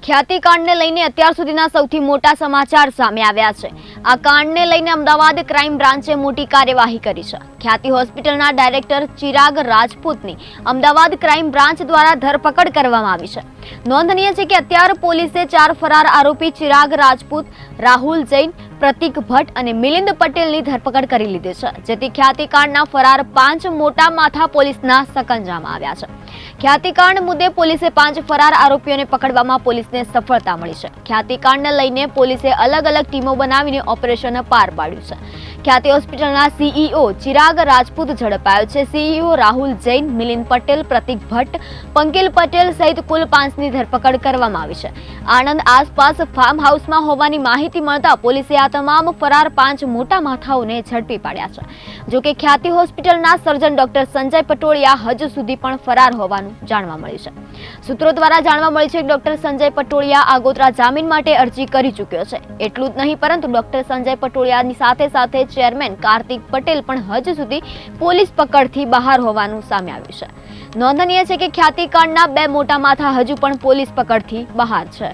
ખ્યાતિકાંડને લઈને અત્યાર સુધીના સૌથી મોટા સમાચાર સામે આવ્યા છે। આ કાંડને લઈને અમદાવાદ ક્રાઇમ બ્રાન્ચે મોટી કાર્યવાહી કરી છે। ખ્યાતિ હોસ્પિટલના ડાયરેક્ટર ચિરાગ રાજપૂતની અમદાવાદ ક્રાઇમ બ્રાન્ચ દ્વારા ધરપકડ કરવામાં આવી છે। નોંધનીય છે કે અત્યારે પોલીસે 4 ફરાર આરોપી ચિરાગ રાજપૂત, રાહુલ જૈન, પ્રતિક ભટ્ટ અને મિલિંદ પટેલની ધરપકડ કરી લીધી છે, જેથી ખ્યાતિકાંડના ફરાર 5 મોટા માથા પોલીસના સકંજામાં આવ્યા છે। ખ્યાતિકાંડ મુદ્દે પોલીસે 5 ફરાર આરોપીઓને પકડવામાં પોલીસને સફળતા મળી છે। ખ્યાતિકાંડને લઈને પોલીસે અલગ અલગ ટીમો બનાવીને ઓપરેશન પાર પાડ્યું છે। ખ્યાતિ હોસ્પિટલના સીઈઓ ચિરાગ રાજપૂત ઝડપાયો છે। સીઈઓ રાહુલ જૈન, મિલિંદ પટેલ, પ્રતિક ભટ્ટ, પંકિલ પટેલ સહિત કુલ 5ની ધરપકડ કરવામાં આવી છે। આણંદ આસપાસ ફાર્મ હાઉસમાં હોવાની માહિતી મળતા પોલીસે આ તમામ ફરાર 5 મોટા માથાઓને ઝડપી પાડ્યા છે। જો કે ખ્યાતિ હોસ્પિટલના સર્જન ડોક્ટર સંજય પટોળિયા હજુ સુધી પણ ફરાર હોવાનું જાણવા મળ્યું છે। સૂત્રો દ્વારા જાણવા મળ્યું છે કે ડોક્ટર સંજય પટોળિયા આગોતરા જામીન માટે અરજી કરી ચૂક્યો છે। એટલું જ નહીં પરંતુ ડોક્ટર સંજય પટોળિયાની સાથે ચેરમેન કાર્તિક પટેલ પણ હજુ સુધી પોલીસ પકડથી બહાર હોવાનું સામે આવ્યું છે। નોંધનીય છે કે ખ્યાતિકાંડના 2 મોટા માથા હજુ પણ પોલીસ પકડથી બહાર છે।